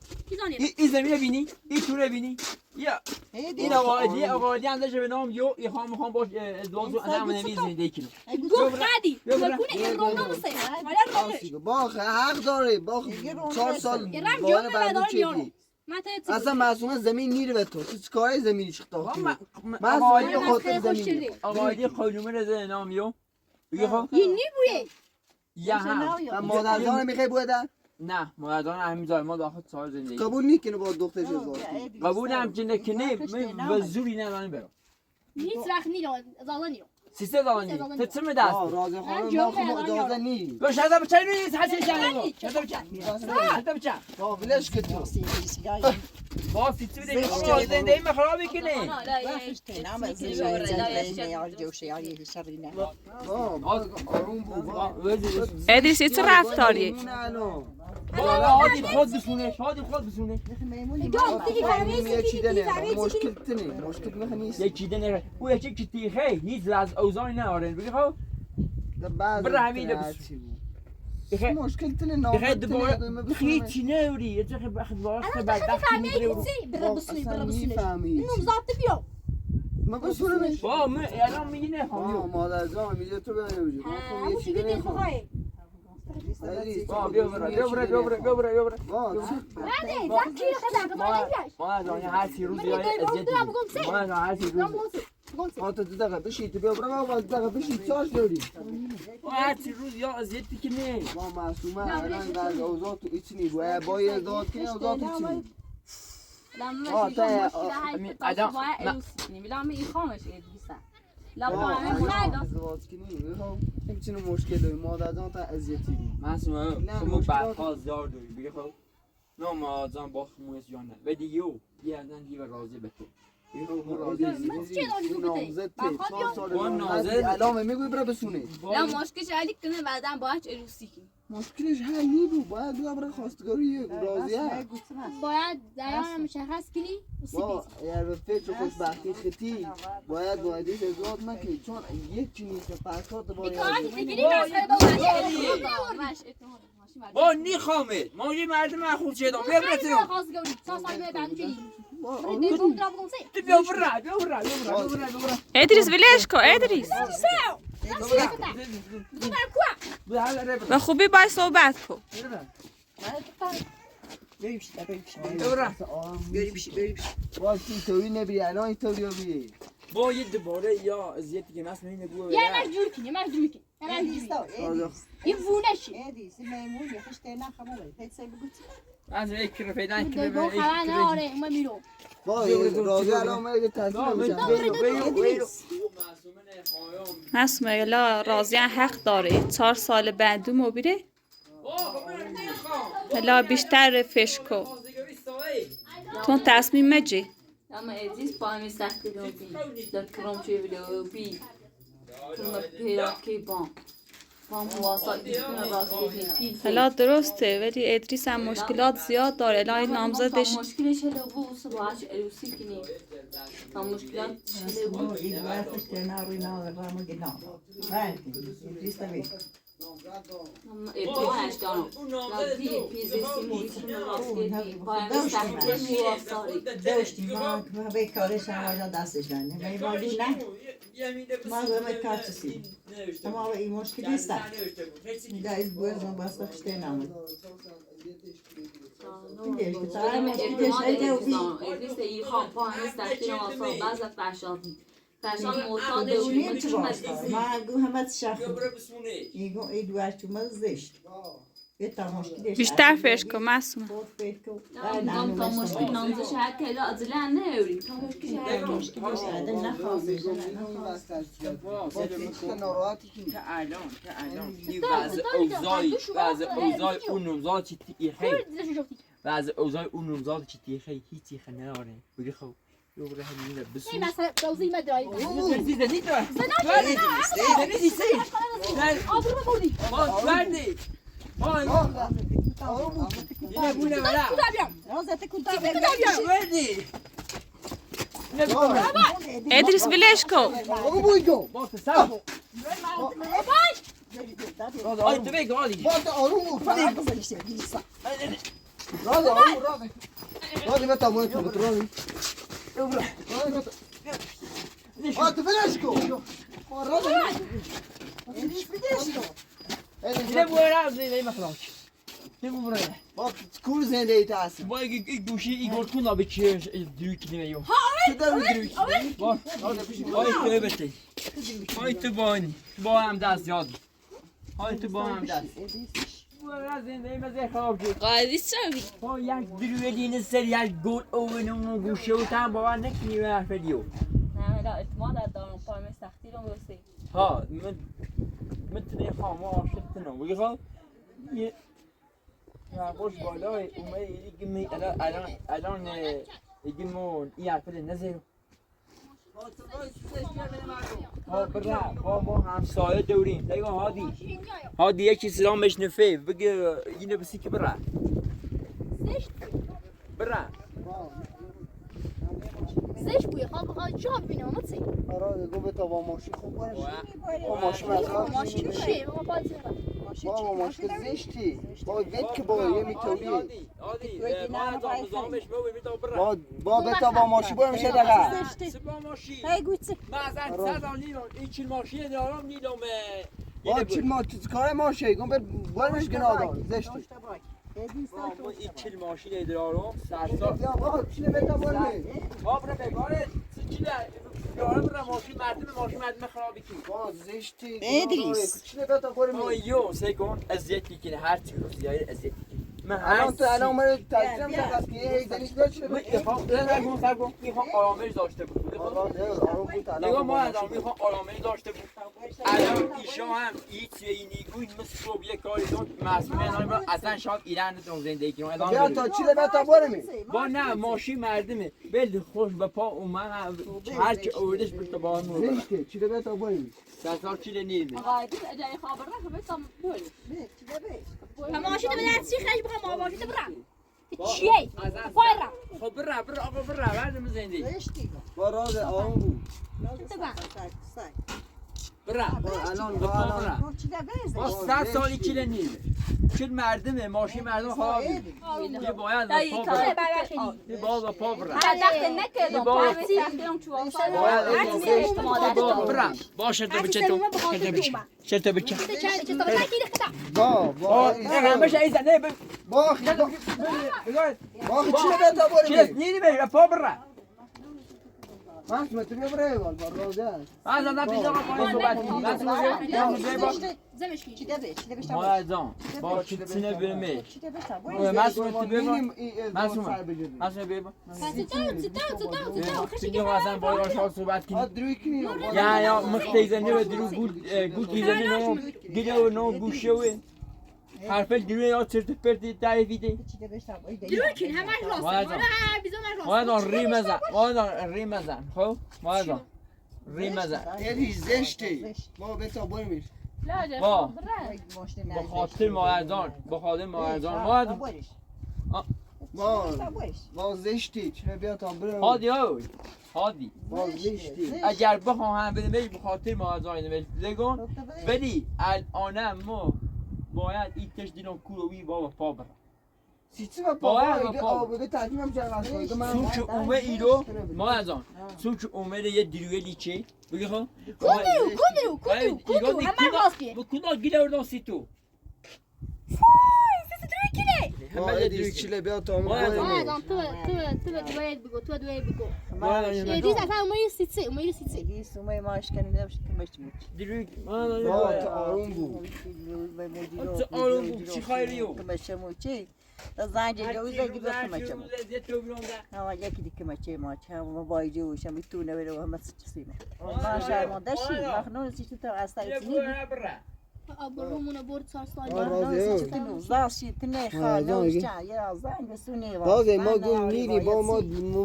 این زمین بینی؟ این توره بینی؟ یا این آقایی اندازه به نام یو میخوام باش ازدواج رو هم نمیزنی دیکنم. گفت خدی کنه امرام نمسه با حق داره با 4 سال باید بردو چیدی اصلا معصومه زمین میره به تو چیکاره زمینی شختا معصومه به خاطر زمین آقایی خیلومه رزه نام یو بگه این نی بویه یا هم مادرزان میخوای بودن نه مادران همین ما داخل سال زندگی قبول نیکنه با دخترش ازدواج قبول هم چنده که نه من به زوری ندارم برم هیچ وقت نیرم زالان نیرم سیسته دارانی تو چه می دست راضی خانم ما خب اجازه نی تو شده بچه نیست حسی جنگو شده بچه با ولش که تو با سیسی بده که زنده ای مخرابی کنه آروم بود ادریس چه رفتاریه؟ هادی خود بسونه هادی خود بسونه مشکل تنه مشکل نیست یکی دنه او یکی که تیخه هیچ از اوزانی ندارن بگی خب برای همین بخیر مشکل تنه بخیر دوباره هیچی نوری یه چه بخیر واسه بدبختی میگیره اینو ضابط بیام ما بسونمش با من الان میگی نه مادر جان میگه تو بیان بجو همون دیگه نمیخواه بیا برا نه زن چی خدا ما جان هر سی روز یا ازیت ما جان هر سی روز ما تو دقیقه بشی تو بیا برا ما دقیقه بشی چاش داری هر سی روز یا ازیتی که نه ما معصومه الان در اوضاع تو ایچ نی باید ازدواج کنی اوضاع تو چی نی لما ازدواج کنی همچین مشکل داری مادر جان تا اذیتی بود معصومه شما بعدها زیاد داری بگی خب نه ما جان با خموس جان و دیگه یه ازن دیگه راضی به تو الان میگوی برا بسونه لا مشکلش علی کنه بعدا باهاش عروسی کنی مشکلش حل نی بود باید بیا برا خواستگاری راضیه باید دیان مشخص کنی با اگر به فکر خوشبختی خطی باید وایدیش ازدواج نکنی چون یک چیزی که فرقات باید با نی خامد ما یه مرد خود شدم بیا برا ادریس ولش کو ادریس و خوبی باید صحبت کن با چی توی نبی الان این توی بی با یه دوباره یا ازیتی که ناس نمی نگوه یه مجبور کنی یه وونشی از یک کره پیدن که با خبر نداره ما میرو با راضی الان میگه تحصیل میشه نسمه لا راضیان حق داره 4 سال بعد مو بیره لا بیشتر فشکو تو تصمیم مجی اما ادریس با همین سختی رو بی دکرم چه ویدیو بی تو پیدا کی با مواصلات میکنه راستی حالا درسته ولی ادریس هم مشکلات زیاد داره الان نامزدش مشکلش هله بود باهاش عروسی کنی تا مشکلات هله بود ابتدایش دارم رابطی پیزه سیموری کنه راست گیری پایم سختی موافقی داشتی ما به کارش هم آجا دستش دنده ولی باید نه ما به کارچسی اما این مشکل نیست دایز بوزن باز بخشته نمود ابلیس ای خواب پایم سختی موافق بعض پشامی پشام معتاد شدیم چون ما گو همه شخص ایگو ای دوار چوما زشت یه تا مشکلش بیشتر فش کن معصومه گم تا مشکل نامزش هر که لازله نهوریم تا مشکل هر مشکلش هده نخواستش ناراحتی که که الان این وضع اوضاع اون نمزاد چی تیخه وضع اوضاع اون نمزاد چی تیخه هیچ تیخه نداره بگی خب یه بره همینه بسوز این مثلا دوزی مدرایی زنی دار آبرو بردی ما بردی اینه بونه بلا بردی ادریس ولش کن باز سب آی تو بگو آلی راضي متى موت بتروني انت فلاشكو راضي اینه بوره زیده مخلاش اینه بوره ما تكون زين دي تاس با یک گوشی ایگور کن آبی چیه دروکی نمیو تقدر تدري با آی تو بته آی تو بانی با هم دست یاد آی تو با هم دست بوره زنده مزه خراب شد قاعدی شوی با یک دروی سر یک گل اونو گوشه و تام با نکنی و حرف دیو نه لا اعتماد دارم پایم سختی رو برسی ها من تنی خاموش تنو بگی خب یه خوش بالای اومه الان یکیمون این حرف نزه ها برا با ما همسایه دوریم دیگه هادی یکی سلام بشنفه بگه اینه بسی که برا زش بوی خواب چه ببینم مصی راضي قوم بتا با ماشي خوب باش ماشي ما ماشین چیه ما بازی بابا ماشي زشتي با گت که با یه میتولی با بتا با ماشي برو میشه دقیقا سبا ماشی ای گوچه معذرت سردار نیلون این چیل ماشین دارم نیلون با چی ما کار ماشي قوم برمش گناه زشتی ما این چیل ماشین دارم سردار یا با چی بتا برمی بابا بگاره چیله یارم را ماشین مردم خرابی کی با زشتی ادریس. چی بتا برمی یو سیکون اذیت میکنه هر چی رو زیاد اذیت میکنه من الان تو الان من تجربه کردم که یه زنیش داشته میخوام آرامش داشته بود نگاه ما میخوام آرامش داشته بود الان ایشا هم هیچ اینیگوی مثل صبح یه کاری دون مسئولیت اصلا شاید ایران نتون زندگی کنم یا تا چی بتا برمی با نه ماشین مردمه بل خوش به پا اومن هرچی اوردش پشت با نور زشتی چی بتا برمی سرسار چیله نیمه قاعدی اجای خبر نه بسام بول ماشین به دستی خیلی بخوام ماشین برم چیه فایرم خب برا آقا برا بردم زندگی زشتی با راز آن بود برا الان برا چی ده با 100 سالی چیله نیمه چون مردمه ماشین مردم خرابی یه باید با پا برا یه باید با پا برا دخت نکردم پایم سختی رو چوب برا باشه تو بچه تو چه بچه با همش ایزا نه با چی بتا چیز برمی نیمه پا برا ماش ما تبي بري با رازه هذا لا تيجي پای صحبت زمشکی چی ده بشه مازن با چیزی برمی چی ده بشه مسئول تو ببین مسئول ببین دیگه مثلا با راشا صحبت کنیم ادریکی یا مختیزنی و درو گول گیزنی نو گیره و نو گوشه و حرف درو یا چرت پرتی تعریفیده چی ده بشه دروکین همش راست مازن مازن ریم مزن خب مازن ریم مزن یعنی زشتی ما بتا برمی با خاطر مازن با زشتی چه بیا تا برم هادی با زشتی اگر بخوام هم بدم به خاطر مازن نمیش لگون ولی الان ما باید این تشدیدان کوروی بابا پا برم چی با پاپا ایده آبگه ترکیبم چه از کنید من سوچ اومه ایرو ما از آن سوچ اومه یه دریوه لیچه بگی خب کدو همه راستی bu kuda gile oradan situ. ما ایدی چیله بیا تا ما آدم تو دوید بگو یه دیز اصلا اومه سیتسه دیس اومه ماش کنی نمیشه که مشت میچ Dirik. تا آروم بود Oğlum bu çıkarıyor. که مشه موچی تا زنج جوزه گیبه که مشه موچ اما یکی دیگه مچه ماچ هم بای جوش هم میتونه بره و همه سیمه ما شرمنده شی مخنون سی تو استای تنی برمونه برد سر سال رازه تنو زاشی تنه خالو چا یا زنگ بسونی رازه ما گم نیری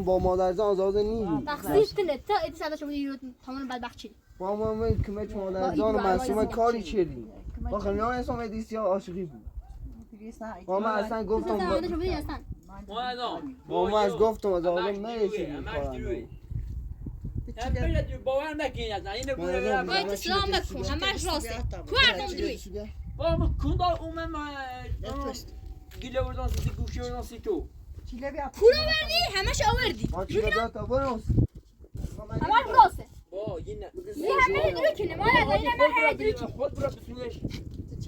با مادرزان زازه نیری تقصیر تنه تا ایدی ساده شما دیگه تمام بدبخت چی با ما من کمک مادرزان و معصومه کاری چیدی با خمیان اسم ایدیسی ها عاشقی بود با ما اصلا گفتم ساده شما دیگه اصلا با ما از گفتم از آدم نرسیدی باور نکنید از اینو بوده برم باید اسلام بکن همش راسته تو هرکم دروی بابا kunda اومه ما gile oradan sizi guşe oradan situ. پولو بردی همش آوردی ما چیله بیا تا برس همش راسته با yine یه همه دروی کنه ما لازم اینه من هر دروی کنه خود برا بسویش.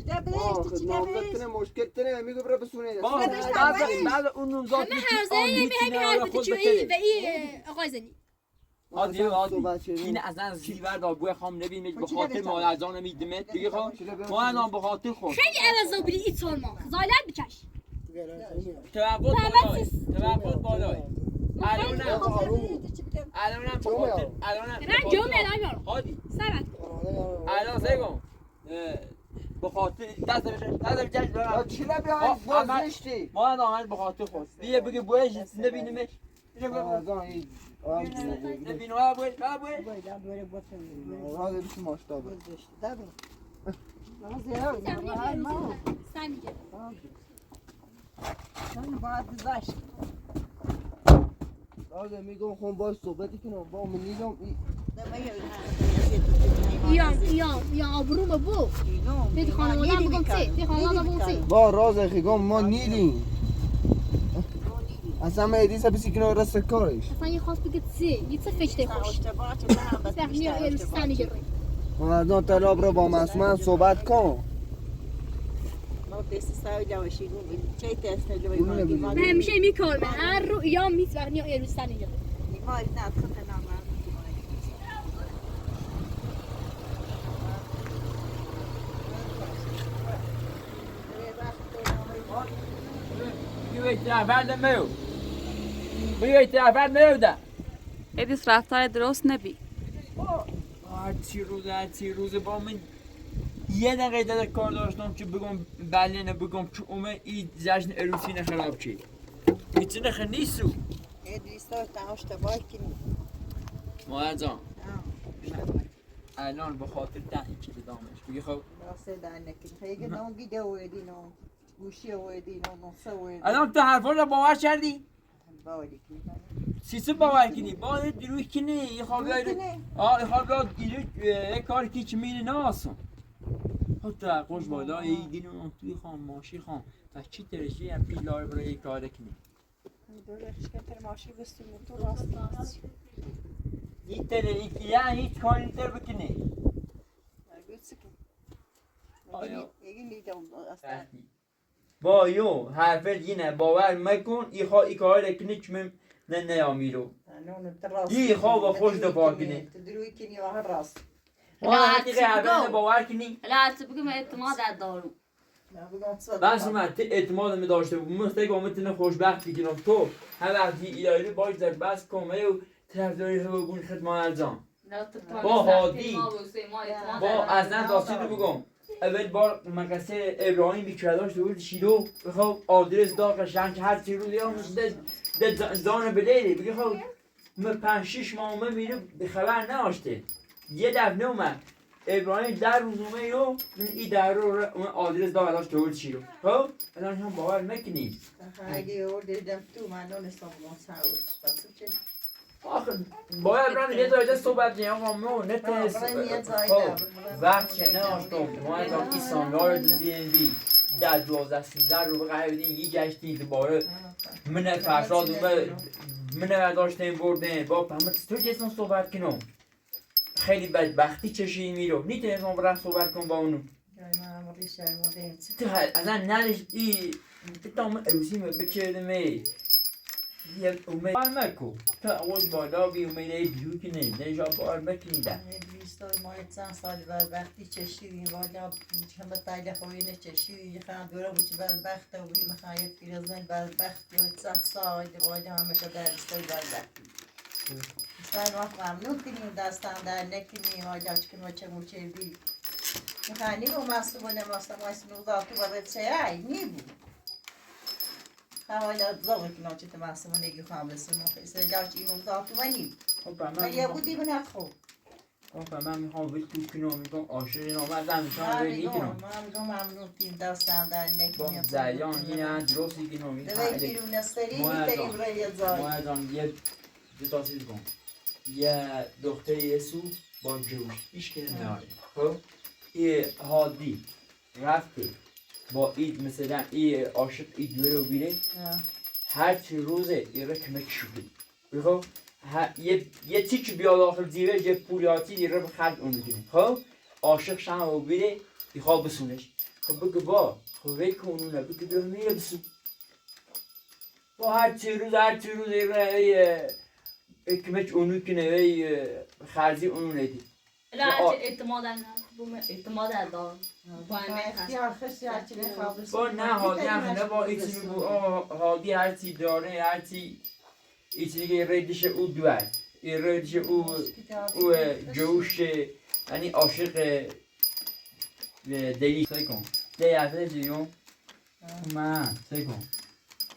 خدمت مشکل تنه میگو برا بسونه با بعد اونم زاد همه هر زنی همه حرف چی و این آقای زنی عادی این اصلا زیور دا بوی خام نبینید به خاطر مادرزان میدمت دیگه خب ما الان به خاطر خود خیلی عوض بری ایت سال ما زایلت بکش توقع بالای الانم من جمعه الان میارم عادی سبت الان سیگم به خاطر دست بچش چیله بیا بازشتی ما الان به خاطر خود بیا بگه بویش نبینیمش نبینیم ها بویش رازه بیشی ماشتا بود رازه میگم خون باش صحبتی کنم با من نیدم یا آبروم بو بید خانواده بگم چه بید خانواده بگم چه با رازه خیگم ما نیدیم اصلا ما ایدیسه بسی کنه رست کارش اصلا یه خواست بگه چه یه چه فکر خوش فهمی یا یه سنی گره مردان طلاب رو با مسئول صحبت کن من همیشه میکارم هر رو یا میتونم یا یه روز سنی گره ادیس رفتار درست نبی هر روز با من یه دقیقه در کار داشتم که بگم بله نه بگم که اومه این جشن عروسی نخراب چی میتونه خیلی نیستو مادر جان الان به خاطر دهی که بدامش بگی خب الان تو حرفا رو باور کردی؟ سیسه باور کنی باید دیروی کنی یه خواب یه کار که چه میره ناسون حتی خوش بالا یه دینو توی خان ماشی خان تا چی ترشی هم پیلار برای یه کار کنی یه هیچ کاری تر بکنی با یو حرفت یه نه باور مکن ای کار کنی که من نیامیرو یه خواب خوش دفاع کنی ما حقیقه حرفت باور کنی لا تبقى اعتماد على الدارو بس من اعتماد می داشته بود مستقیم میتونه خوشبخت بگیرم تو هر وقتی ایلایی باش در بس کمه و طرفداری رو بگون خدمت ارزان با هادی با از نه داستی رو بگم اول بار مقصه ابراهیم بیکره داشته بود شیرو بخواب آدرس دا قشنگ هر چی رو دیام ده زانه بلیده بگه خب من 5-6 ماه میره به خبر نداشته یه دفعه اومد ابراهیم در روزنامه رو این در رو اون آدرس دا داشته بود شیرو خب الان هم باور نکنید آخه باید برم یه دایده صحبت نیم آقا نتنست وقت چه نه آشتم ما از آن ایسان رو دو زی این بی در 12 13 رو قرار بدین یه گشتی دوباره من فرشاد من داشتیم بردن با همه تو جسم صحبت کنم خیلی بدبختی چشی میرو نیتونم برم صحبت کنم با اونو تو اصلا نلش ای بتام عروسی بچردمه یه امید مکو تا اول بالا بی امیده بیو کنی نجا بار مکنی ده بیستای ما چند سال بدبختی چشیدیم والا همه تایله خوینه چشیدیم خواهم دوره بود که بدبخت و بودیم خواهم یه پیرزن بدبختی و چند سال والا همشه در بیستای بدبختی مثلا وقت ممنون کنیم دستم در نکنیم والا چه موچه بی میخواه نیبو مستمونه نوزاتو برد چه ای نیبو حالا زاغ کنم چه مستمونه گی خواهم بسونم خیلی جاچ این نوزاتو منیم من یه بودی من خب من میخوام ویل تو کنم میگم عاشق نامردم میخوام ویل کنم من میگم ممنون کنیم دستم در نکنیم زلیان یه درستی کنم دوی بیرون استری میتریم روی یه زایی مایدان یه دو تا چیز کن یه دختر یسو با جوش ایش که نمیاره خب یه هادی رفته با اید مثلا یه عاشق اید دوره و بیره هر چی روزه یه رکمه کشوده بخو یه تیک بیاد آخر زیره یه پولیاتی یه رو خرد اونو کنه خب عاشق شما و بیره یه خواب بسونش خب بگه با خب ویل که اونو نبگه بیا میره بسون با هر چی روز یه کمچ اونو کنه وی خرزی اونو ندی لا اعتماد دار با نه هادی هم نه با ایچی بگو هادی هر چی داره هر چی ایچی دیگه ریدش او دوار ریدش او جوش یعنی عاشق دلی سای کن دی افته جیون من سای کن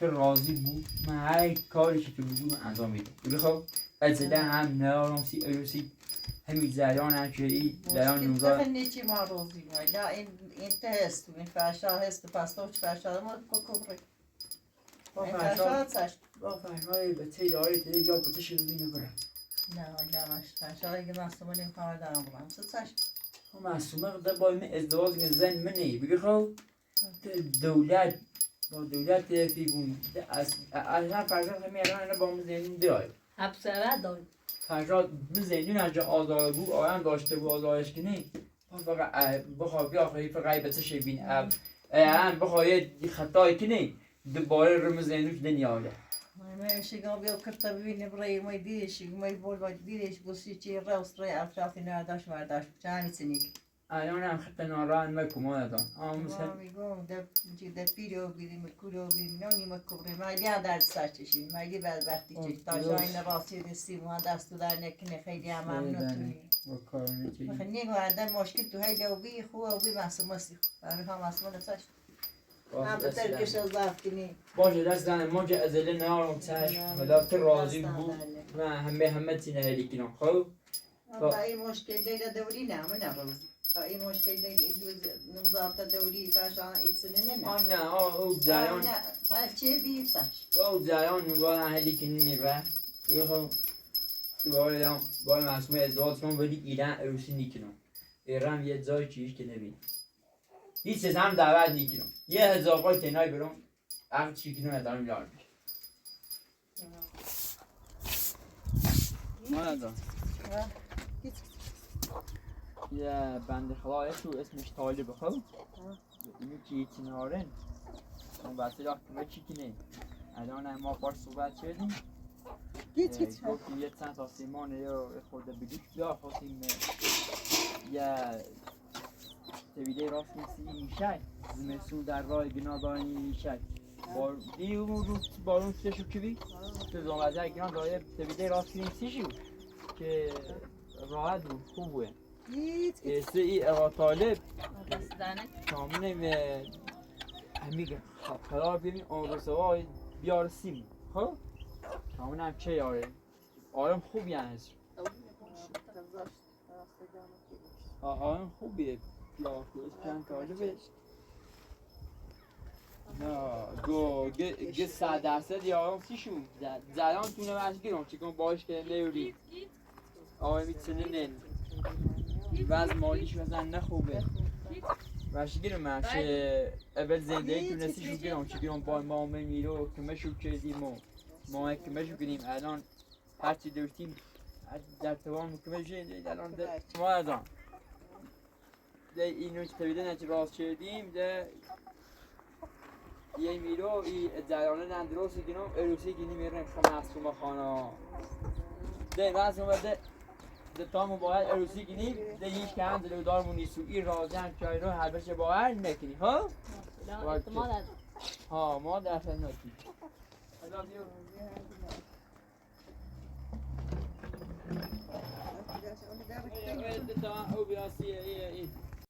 که راضی بود من هر کاری که تو بگو من انجام میدم بخواب از زده هم نارمسی عروسی همین زیان هم که این زیان نوزار نیچی ما روزی باید لا این هست این فرشا هست پس تو چه فرشا ما کبره این فرشا هست با فرشای به تی داری تیلی یا بتش ببینه برم نه آجامش فرشا اگه مستمون این کار دارم برم ستش خب معصومه قدر با این ازدواج من زن منی بگه خب دولت با دولت فی بون از هم فرشا همین الان با مزینون داره حبسره دار فرشاد بزنین انجا آزار بود آیم داشته بود آزارش کنی فقط بخواه بیا خواهی فقط بتش بین هم بخواه خطای کنی دوباره رمزینوش دنیاله من شگاه بیا کرتا ببینیم رای مای دیرش مای بول باید دیرش بوسی چی راست رای افشافی نرداش مرداش چانی سنیک الان هم خط ناران مکو مادان ما میگم در پیرو بیریم کورو بیریم نونی مکبره ما یه در سرچشیم ما یه بدبختی چش تا جای نراستی دستیم ما دستو در نکنه خیلی هم ممنون توی خیلی نیگو عدم مشکل تو هی دو بی خواه و بی محسوم هستی برای هم محسوم نتاش هم به ترکش از ضعف کنی باشه دست دانه ما که ازله نارم تش حالا تو راضی بود و همه تینه هلی کنم خب تا این مشکل دیده دوری نه من نروزی تا این مشکل دیده این دو نمزابت دوری فرشان ایتسنه نه نه او زیان هر چه بیتش او زیان نوزان هلی کنی میره خب دوباره دارم باید معصومه ازدواج کنم ولی ایران عروسی نیکنم ایران یه جای چیش که نبین هیچ چیز هم دعوت نیکنم 1000 پای تنهایی برم عقد چی کنم ندارم یار میشه ما ندارم یه بند خدایش رو اسمش طالب خب اینو که یه تنهارن اون بسته راه که چی کنه الان ما باش صحبت کردیم گفتیم یه چند تا سیمان یا خورده بگوش بیا خواستیم یه تویده راست نیستی میشه زمستون در راه گناهدانی میشه دیو رو بارون سشو کبی تو زمازه گناه داره تویده راست نیستی شو که راحت بود خوب بود سه ای اوا طالب کامونه همیگه قرار ببین آن رسوای بیار سیم خب کامونه هم چه یاره آرام خوبی هست آرام خوبیه یا کوش چند طالبه نه گه 100% یا آرام سیشون زدان تونه برش گیرم چکن باش که لیوری آقای میتونه نن وز مالیش وزن نخوبه ماشي گیرم ماشي اول زنده تونستی شو گیرم چی گیرم با ما میرو که مشو کردیم ما که مشو گیریم الان هرچی داشتیم در توان که مشو الان ما الان ده اینو که تبیده نچه راست کردیم ده یه میرو ای جریانه نندروسی گیرم اروسی گیریم میرم خمه معصوم خانه ده معصوم ده تامو باید اروسی گیریم ده هیچ که هم دلو دارمون نیستو این رازن که رو هر بشه باید نکنی ها؟ اعتماد از ها ما در خدمتی او بیاسی